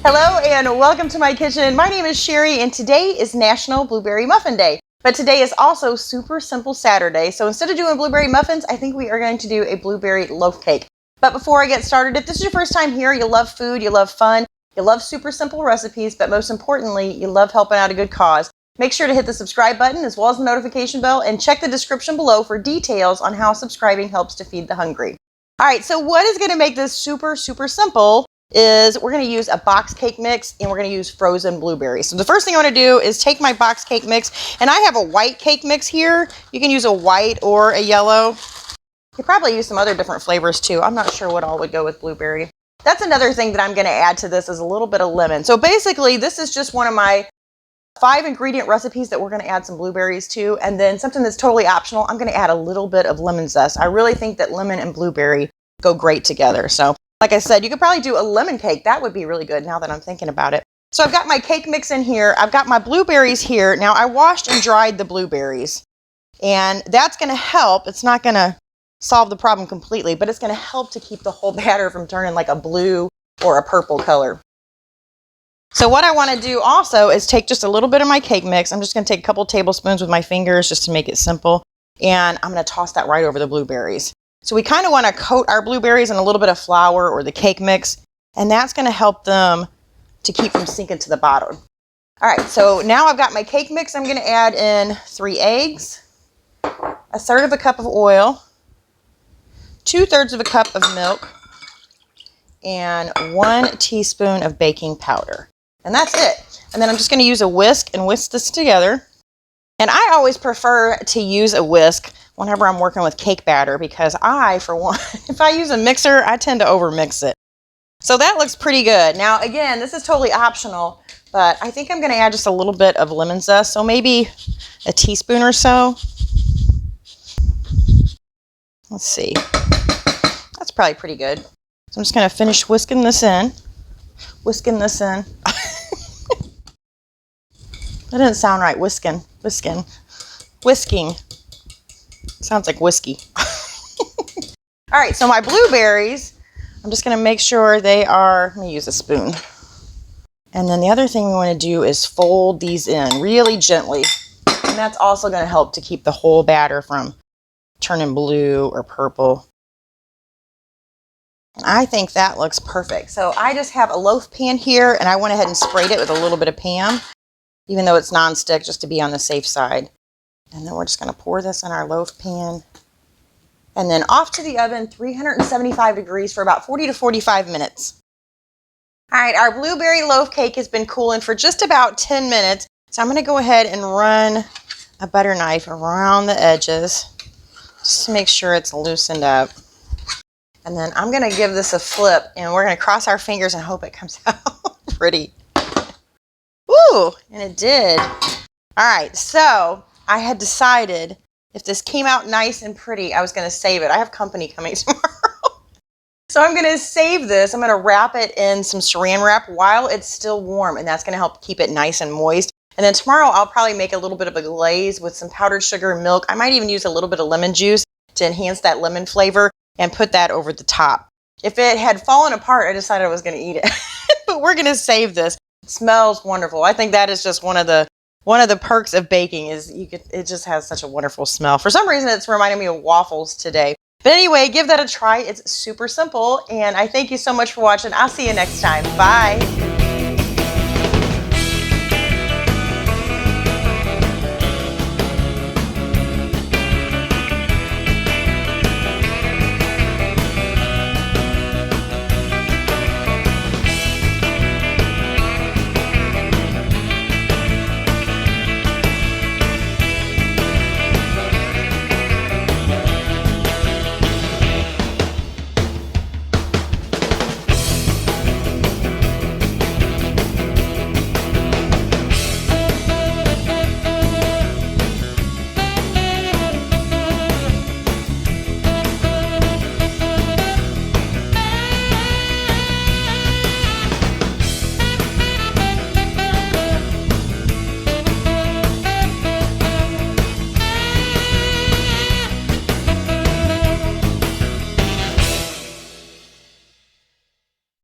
Hello and welcome to my kitchen. My name is Sherry and today is National Blueberry Muffin Day. But today is also Super Simple Saturday. So instead of doing blueberry muffins, I think we are going to do a blueberry loaf cake. But before I get started, if this is your first time here, you love food, you love fun, you love super simple recipes, but most importantly, you love helping out a good cause, make sure to hit the subscribe button as well as the notification bell and check the description below for details on how subscribing helps to feed the hungry. All right, so what is going to make this super simple is we're going to use a box cake mix and we're going to use frozen blueberries. So the first thing I want to do is take my box cake mix, and I have a white cake mix here. You can use a white or a yellow. You could probably use some other different flavors too. I'm not sure what all would go with blueberry. That's another thing that I'm going to add to this is a little bit of lemon. So basically this is just one of my 5 ingredient recipes that we're going to add some blueberries to, and then something that's totally optional, I'm going to add a little bit of lemon zest. I really think that lemon and blueberry go great together. So like I said, you could probably do a lemon cake. That would be really good now that I'm thinking about it. So I've got my cake mix in here. I've got my blueberries here. Now I washed and dried the blueberries, and that's going to help. It's not going to solve the problem completely, but it's going to help to keep the whole batter from turning like a blue or a purple color. So what I want to do also is take just a little bit of my cake mix. I'm just going to take a couple tablespoons with my fingers just to make it simple, and I'm going to toss that right over the blueberries. So we kind of want to coat our blueberries in a little bit of flour or the cake mix, and that's going to help them to keep from sinking to the bottom. All right, so now I've got my cake mix. I'm going to add in 3 eggs, 1/3 of a cup of oil, 2/3 of a cup of milk, and 1 teaspoon of baking powder. And that's it. And then I'm just going to use a whisk and whisk this together. And I always prefer to use a whisk whenever I'm working with cake batter because I, for one, if I use a mixer, I tend to overmix it. So that looks pretty good. Now, again, this is totally optional, but I think I'm going to add just a little bit of lemon zest, so maybe a teaspoon or so. Let's see. That's probably pretty good. So I'm just going to finish whisking this in. Whisking this in. That didn't sound right. Whisking. Whisking. Sounds like whiskey. All right, so my blueberries, I'm just going to make sure they are, let me use a spoon. And then the other thing we want to do is fold these in really gently. And that's also going to help to keep the whole batter from turning blue or purple. I think that looks perfect. So I just have a loaf pan here, and I went ahead and sprayed it with a little bit of Pam, even though it's nonstick, just to be on the safe side. And then we're just going to pour this in our loaf pan. And then off to the oven, 375 degrees for about 40 to 45 minutes. All right, our blueberry loaf cake has been cooling for just about 10 minutes. So I'm going to go ahead and run a butter knife around the edges just to make sure it's loosened up. And then I'm going to give this a flip, and we're going to cross our fingers and hope it comes out pretty. Ooh, and it did. All right, so I had decided if this came out nice and pretty, I was going to save it. I have company coming tomorrow. So I'm going to save this. I'm going to wrap it in some saran wrap while it's still warm, and that's going to help keep it nice and moist. And then tomorrow I'll probably make a little bit of a glaze with some powdered sugar and milk. I might even use a little bit of lemon juice to enhance that lemon flavor and put that over the top. If it had fallen apart, I decided I was going to eat it. But we're going to save this. It smells wonderful. I think that is just one of the perks of baking is it just has such a wonderful smell. For some reason, it's reminding me of waffles today. But anyway, give that a try. It's super simple. And I thank you so much for watching. I'll see you next time. Bye.